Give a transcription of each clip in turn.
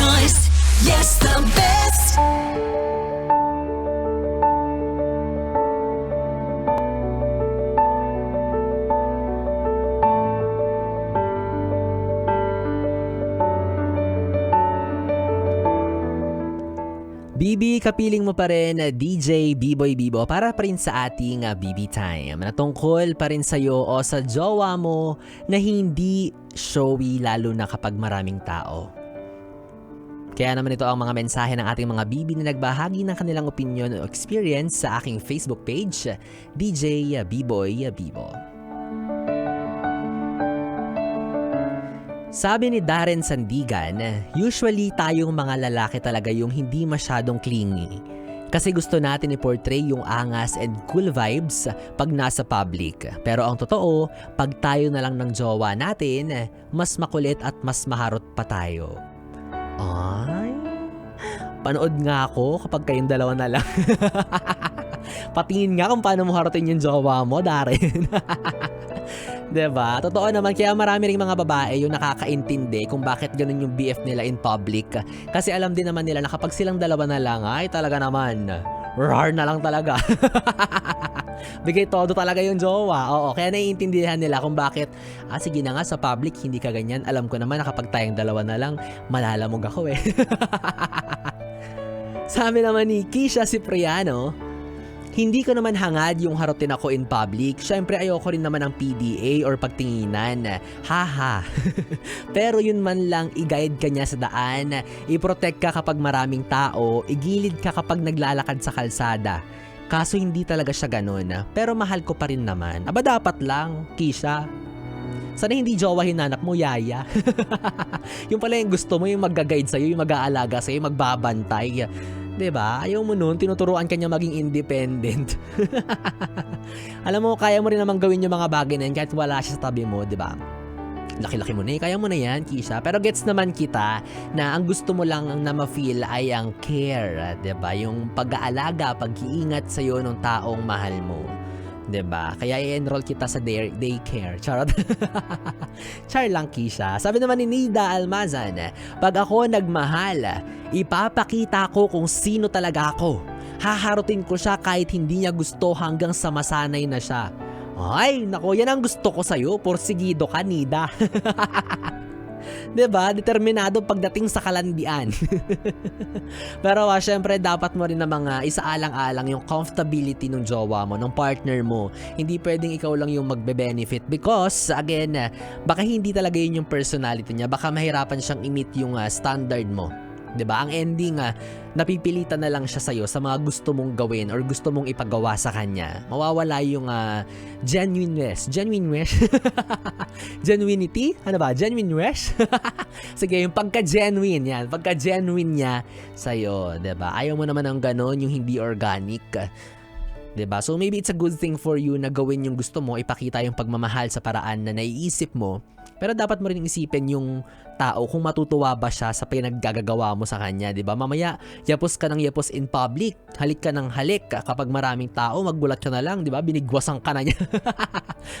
choice. Yes, the best. BB, kapiling mo pa rin DJ B-Boy Bibo para pa rin sa ating BB Time na tungkol pa rin sa'yo o sa jowa mo na hindi showy lalo na kapag maraming tao. Kaya naman ito ang mga mensahe ng ating mga BB na nagbahagi ng kanilang opinion o experience sa aking Facebook page, DJ B-Boy Bibo. Sabi ni Darren Sandigan, usually tayong mga lalaki talaga yung hindi masyadong clingy. Kasi gusto natin i-portray yung angas and cool vibes pag nasa public. Pero ang totoo, pag tayo na lang ng jowa natin, mas makulit at mas maharot pa tayo. Ay, panood nga ako kapag kayong dalawa na lang. Patingin nga kung paano mo harutin yung jowa mo, Darren. Diba? Totoo naman, kaya marami ring mga babae yung nakakaintindi kung bakit ganun yung BF nila in public. Kasi alam din naman nila na kapag silang dalawa na lang, ay talaga naman, rar na lang talaga. Bigay todo talaga yung jowa. Oo, kaya naiintindihan nila kung bakit, sige na nga sa public, hindi ka ganyan. Alam ko naman na kapag tayong dalawa na lang, malalamog ako eh. Sabi naman ni Kisha Cipriano, hindi ko naman hangad yung harutin ako in public. Syempre ayoko rin naman ng PDA or pagtinginan. Haha. Pero yun man lang, i-guide ka niya sa daan, i-protect ka kapag maraming tao, igilid ka kapag naglalakad sa kalsada. Kaso hindi talaga siya ganun. Pero mahal ko pa rin naman. Aba dapat lang, Kisha. Sana hindi jowa hinanap mo, yaya. Yung pala yung gusto mo, yung mag-guide sa'yo, yung mag-aalaga sa'yo, magbabantay. Diba? Ayaw mo nun, tinuturuan ka niya maging independent. Alam mo, kaya mo rin naman gawin yung mga bagay na yan kahit wala siya sa tabi mo, diba? Laki-laki mo na eh, kaya mo na yan, Kisha. Pero gets naman kita na ang gusto mo lang na ma-feel ay ang care, diba? Yung pag-aalaga, pag-iingat sa'yo ng taong mahal mo. Diba? Kaya i-enroll kita sa daycare. Charot. Char lang, Kisha. Sabi naman ni Nida Almazan, pag ako nagmahal, ipapakita ko kung sino talaga ako. Haharutin ko siya kahit hindi niya gusto hanggang sa masanay na siya. Ay, nako, yan ang gusto ko sa'yo. Porsigido ka, Nida. Diba? Determinado pagdating sa kalandian. Pero syempre dapat mo rin na mga isaalang-alang yung comfortability ng jowa mo, ng partner mo. Hindi pwedeng ikaw lang yung magbe-benefit because again, baka hindi talaga yun yung personality niya. Baka mahirapan siyang i-meet yung standard mo. 'Di ba? Ang ending napipilitan na lang siya sa iyo sa mga gusto mong gawin or gusto mong ipagawa sa kanya. Mawawala yung genuineness. Genuinity? Ano ba? Genuineness? Sige, yung pagka-genuine yan. Pagka-genuine niya sa iyo, 'di ba? Ayaw mo naman ng ganon, yung hindi organic. 'Di ba? So maybe it's a good thing for you na gawin yung gusto mo, ipakita yung pagmamahal sa paraan na naiisip mo. Pero dapat mo rin isipin yung tao kung matutuwa ba siya sa pinaggagawa mo sa kanya, 'di ba? Mamaya yapos ka ng yapos in public, halik ka ng halik kapag maraming tao, magbulat ka na lang, 'di ba? Binigwasan ka na niya.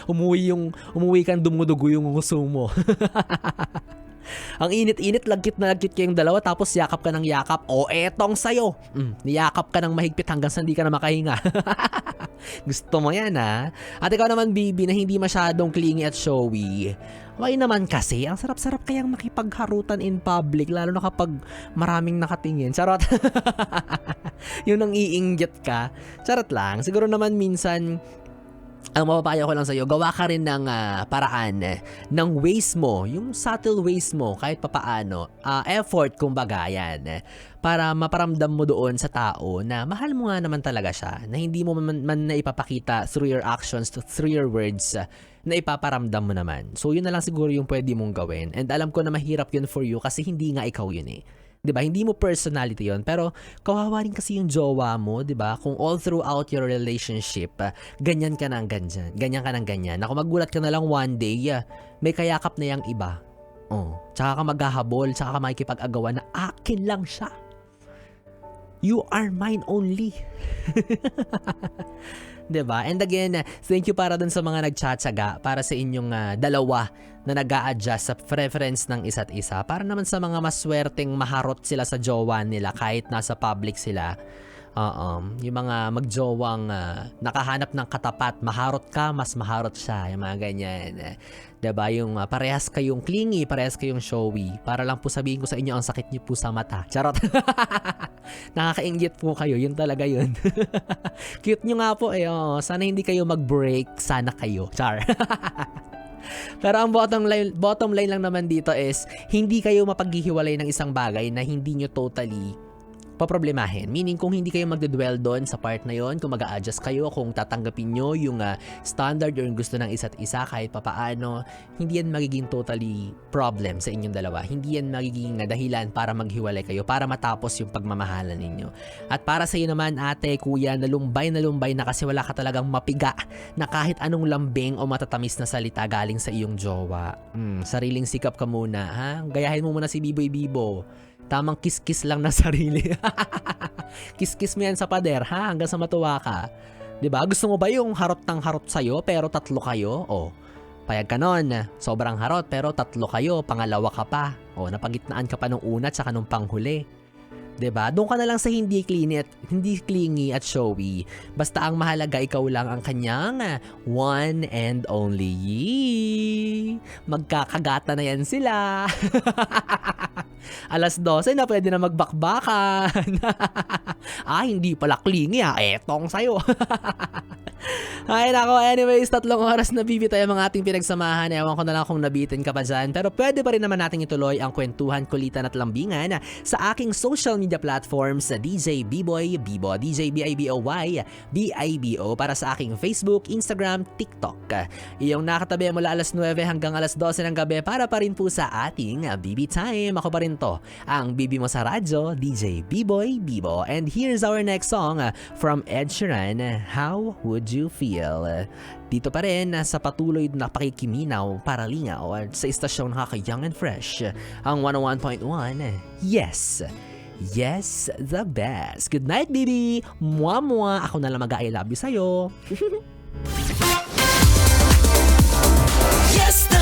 umuwi kang dumudugo yung nguso mo. Ang init-init, lagkit na lagkit kayong dalawa tapos yakap ka ng yakap. O etong sayo. Niyakap ka ng mahigpit hanggang sa hindi ka na makahinga. Gusto mo yan ha? At ikaw naman, Bibi, na hindi masyadong clingy at showy. Why naman kasi? Ang sarap-sarap kayang makipagharutan in public lalo na kapag maraming nakatingin. Charot. Yung nang iinggit ka. Charot lang. Siguro naman minsan ang mapapayo ko lang sa'yo, gawa ka rin ng paraan ng ways mo, yung subtle ways mo, kahit papaano, effort kumbaga yan, para maparamdam mo doon sa tao na mahal mo nga naman talaga siya, na hindi mo man na ipapakita through your actions, through your words, na ipaparamdam mo naman. So yun na lang siguro yung pwede mong gawin. And alam ko na mahirap yun for you kasi hindi nga ikaw yun eh. 'Di ba? Hindi mo personality 'yon, pero kawawa rin kasi yung jowa mo, 'di ba? Kung all throughout your relationship, ganyan ka nang ganyan. Ganyan ka nang ganyan. Ako magulat ka na lang one day, may kayakap na yang iba. Oh, tsaka ka maghahabol, tsaka ka makikipag-agawan na akin lang siya. You are mine only. 'Diba? And again, thank you para dun sa mga nagtsatsaga para sa inyong dalawa na nag-a-adjust sa preference ng isa't isa. Para naman sa mga maswerteng maharot sila sa jowa nila kahit nasa public sila. Yung mga magjowang nakahanap ng katapat, maharot ka, mas maharot siya, yung mga ganyan. Diba? Yung parehas kayong clingy, parehas kayong showy. Para lang po sabihin ko sa inyo, ang sakit niyo po sa mata. Charot. Nakakainggit po kayo, yun talaga yun. Cute nyo nga po eh. Sana hindi kayo mag-break, sana kayo. Char. Pero ang bottom line lang naman dito is, hindi kayo mapaghihiwalay ng isang bagay na hindi nyo totally paproblemahin. Meaning, kung hindi kayo magdedwell doon sa part na yon, kung mag-a-adjust kayo, kung tatanggapin nyo yung standard or yung gusto ng isa't isa kahit papaano, hindi yan magiging totally problem sa inyong dalawa. Hindi yan magiging dahilan para maghiwalay kayo, para matapos yung pagmamahalan ninyo. At para sa iyo naman, ate, kuya, nalumbay na kasi wala ka talagang mapiga na kahit anong lambing o matatamis na salita galing sa iyong jowa. Sariling sikap ka muna, ha? Gayahin mo muna si Biboy Bibo. Tamang kiss-kiss lang ng sarili. Kiss-kiss mo yan sa pader, ha? Hanggang sa matuwa ka. 'Di ba? Gusto mo ba yung harot ng harot sa'yo pero tatlo kayo? O, payag ka nun. Sobrang harot pero tatlo kayo. Pangalawa ka pa. O, napagitnaan ka pa nung una tsaka nung panghuli. 'Di ba? Doon ka na lang sa hindi clingy at showy. Basta ang mahalaga, ikaw lang ang kanyang one and only. Magkakagata na yan sila. 12:00 na, pwede na magbakbakan. Hindi pala clingy etong sayo. Ay nako, anyways, 3 oras na bibitay ang mga ating pinagsamahan. Ewan ko na lang kung nabitin ka pa dyan. Pero pwede pa rin naman natin ituloy ang kwentuhan, kulitan at lambingan sa aking social media platforms sa DJ Biboy Bibo, DJ BIBOY BIBO, para sa aking Facebook, Instagram, TikTok. Iyong nakatabi mula 9 hanggang 12 ng gabi para pa rin po sa ating BB Time. Ako pa rin to, ang Bibi mo sa radyo, DJ Biboy Bibo. And here's our next song from Ed Sheeran, How Would You Feel? Dito pa rin sa patuloy na pakikiminaw para lingaw sa istasyong nakaka-young and fresh, ang 101.1 Yes! Yes, the best. Good night, baby! Mwah-mwah! Ako na lang mag-I love you sa'yo. Yes, the